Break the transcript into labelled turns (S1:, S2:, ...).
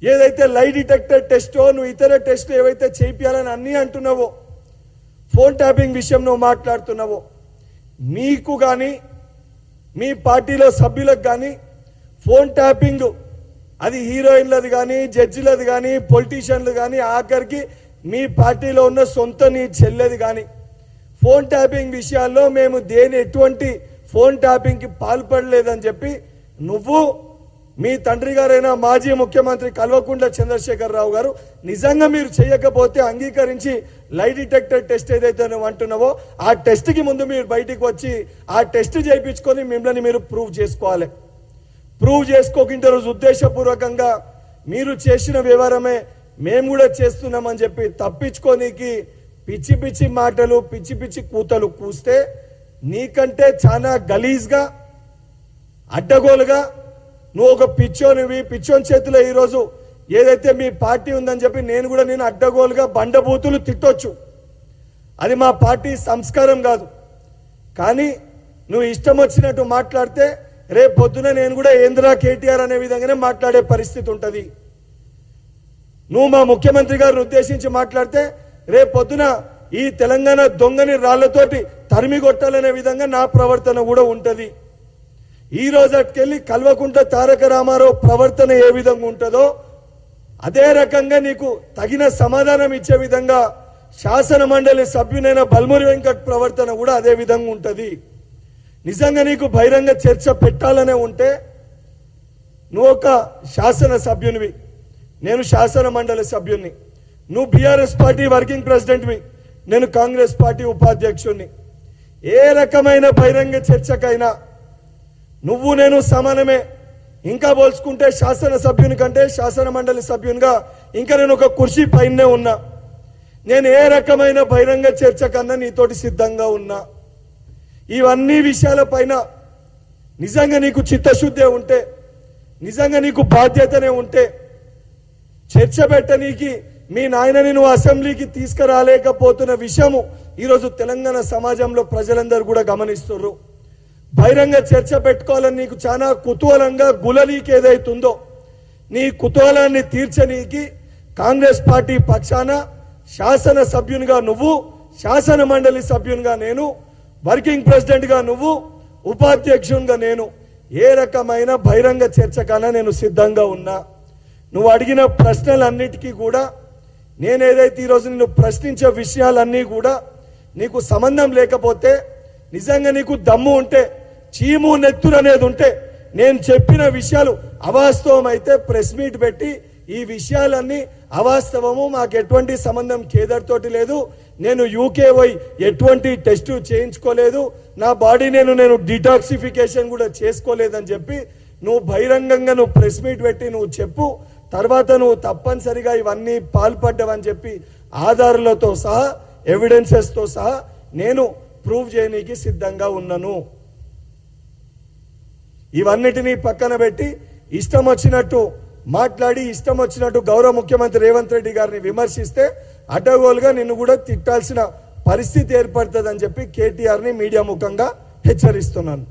S1: ఏదైతే lie detector టెస్టో నువ్వు ఇతర టెస్టులు ఏవైతే చేయించాలని అన్నీ అంటున్నావో, ఫోన్ ట్యాపింగ్ విషయం నువ్వు మాట్లాడుతున్నావో, మీకు కానీ మీ పార్టీలో సభ్యులకు కానీ ఫోన్ ట్యాపింగ్ అది హీరోయిన్లది కానీ జడ్జిలది కానీ పొలిటీషియన్లు కానీ ఆఖరికి మీ పార్టీలో ఉన్న సొంత నీ చెల్లెది కానీ ఫోన్ ట్యాపింగ్ విషయాల్లో మేము ఎటువంటి ఫోన్ ట్యాపింగ్కి పాల్పడలేదని చెప్పి నువ్వు మీ తండ్రి గారైన మాజీ ముఖ్యమంత్రి కల్వకుంట్ల చంద్రశేఖరరావు గారు నిజంగా మీరు చేయకపోతే అంగీకరించి లై డిటెక్టర్ టెస్ట్ ఏదైతే నువ్వు అంటున్నావో ఆ టెస్ట్కి ముందు మీరు బయటికి వచ్చి ఆ టెస్ట్ చేయించుకొని మిమ్మల్ని మీరు ప్రూవ్ చేసుకోవాలి. ప్రూవ్ చేసుకోకుండా రోజు ఉద్దేశపూర్వకంగా మీరు చేసిన వ్యవహారమే మేము కూడా చేస్తున్నామని చెప్పి తప్పించుకోనికి పిచ్చి పిచ్చి మాటలు పిచ్చి పిచ్చి కూతలు కూస్తే నీకంటే చాలా గలీజ్గా అడ్డగోలుగా నువ్వు ఒక పిచ్చోని చేతిలో ఈరోజు ఏదైతే మీ పార్టీ ఉందని చెప్పి నేను అడ్డగోలుగా బండబూతులు తిట్టొచ్చు. అది మా పార్టీ సంస్కారం కాదు. కానీ నువ్వు ఇష్టం వచ్చినట్టు మాట్లాడితే రేపు పొద్దున నేను కూడా ఏంద్రా కేటీఆర్ అనే విధంగానే మాట్లాడే పరిస్థితి ఉంటుంది. నువ్వు మా ముఖ్యమంత్రి గారిని ఉద్దేశించి మాట్లాడితే రేపు పొద్దున ఈ తెలంగాణ దొంగని రాళ్లతోటి తరిమి కొట్టాలనే విధంగా నా ప్రవర్తన కూడా ఉంటుంది. ఈ రోజు అటుకెళ్ళి కల్వకుంట్ల తారక రామారావు ప్రవర్తన ఏ విధంగా ఉంటుందో అదే రకంగా నీకు తగిన సమాధానం ఇచ్చే విధంగా శాసన మండలి సభ్యునైన బల్మూరి వెంకట్ ప్రవర్తన కూడా అదే విధంగా ఉంటుంది. నిజంగా నీకు బహిరంగ చర్చ పెట్టాలనే ఉంటే నువ్వు ఒక శాసన సభ్యునివి, నేను శాసన మండలి సభ్యుని, నువ్వు బీఆర్ఎస్ పార్టీ వర్కింగ్ ప్రెసిడెంట్వి, నేను కాంగ్రెస్ పార్టీ ఉపాధ్యక్షుడిని. ఏ రకమైన బహిరంగ చర్చకైనా నువ్వు నేను సమానమే. ఇంకా పోల్చుకుంటే శాసన సభ్యుని కంటే శాసన మండలి సభ్యునిగా ఇంకా నేను ఒక కుర్చీ పైనే ఉన్నా. నేను ఏ రకమైన బహిరంగ చర్చ కన్నా నీతోటి సిద్ధంగా ఉన్నా. ఇవన్నీ విషయాలపైన నిజంగా నీకు చిత్తశుద్ధి ఉంటే, నిజంగా నీకు బాధ్యతనే ఉంటే చర్చ పెట్టనీకి మీ నాయనని నువ్వు అసెంబ్లీకి తీసుకురాలేకపోతున్న విషయము ఈరోజు తెలంగాణ సమాజంలో ప్రజలందరూ కూడా గమనిస్తున్నారు. బహిరంగ చర్చ పెట్టుకోవాలని నీకు చాలా కుతూహలంగా గులనీకి ఏదైతుందో నీ కుతూహలాన్ని తీర్చనీకి కాంగ్రెస్ పార్టీ పక్షాన శాసన సభ్యునిగా నువ్వు, శాసన మండలి సభ్యునిగా నేను, వర్కింగ్ ప్రెసిడెంట్గా నువ్వు, ఉపాధ్యక్షునిగా నేను ఏ రకమైన బహిరంగ చర్చకన్నా నేను సిద్ధంగా ఉన్నా. నువ్వు అడిగిన ప్రశ్నలన్నిటికీ కూడా నేనేదైతే ఈరోజు నిన్ను ప్రశ్నించే విషయాలన్నీ కూడా నీకు సంబంధం లేకపోతే, నిజంగా నీకు దమ్ము ఉంటే, చీము నెత్తురు అనేది ఉంటే, నేను చెప్పిన విషయాలు అవాస్తవం అయితే ప్రెస్ మీట్ పెట్టి ఈ విషయాలన్నీ అవాస్తవము, మాకు ఎటువంటి సంబంధం కేదర్ తోటి లేదు, నేను యూకే పోయి ఎటువంటి టెస్ట్ చేయించుకోలేదు, నా బాడీ నేను డిటాక్సిఫికేషన్ కూడా చేసుకోలేదని చెప్పి నువ్వు బహిరంగంగా నువ్వు ప్రెస్ మీట్ పెట్టి నువ్వు చెప్పు. తర్వాత నువ్వు తప్పనిసరిగా ఇవన్నీ పాల్పడ్డావని చెప్పి ఆధారాలతో సహా ఎవిడెన్సెస్తో సహా నేను ప్రూవ్ చేయడానికి సిద్ధంగా ఉన్నాను. ఇవన్నిటినీ పక్కన పెట్టి ఇష్టం వచ్చినట్టు మాట్లాడి ఇష్టం వచ్చినట్టు గౌరవ ముఖ్యమంత్రి రేవంత్ రెడ్డి గారిని విమర్శిస్తే అడ్డగోలుగా నిన్ను కూడా తిట్టాల్సిన పరిస్థితి ఏర్పడుతుందని చెప్పి కేటీఆర్ని మీడియా ముఖంగా హెచ్చరిస్తున్నాను.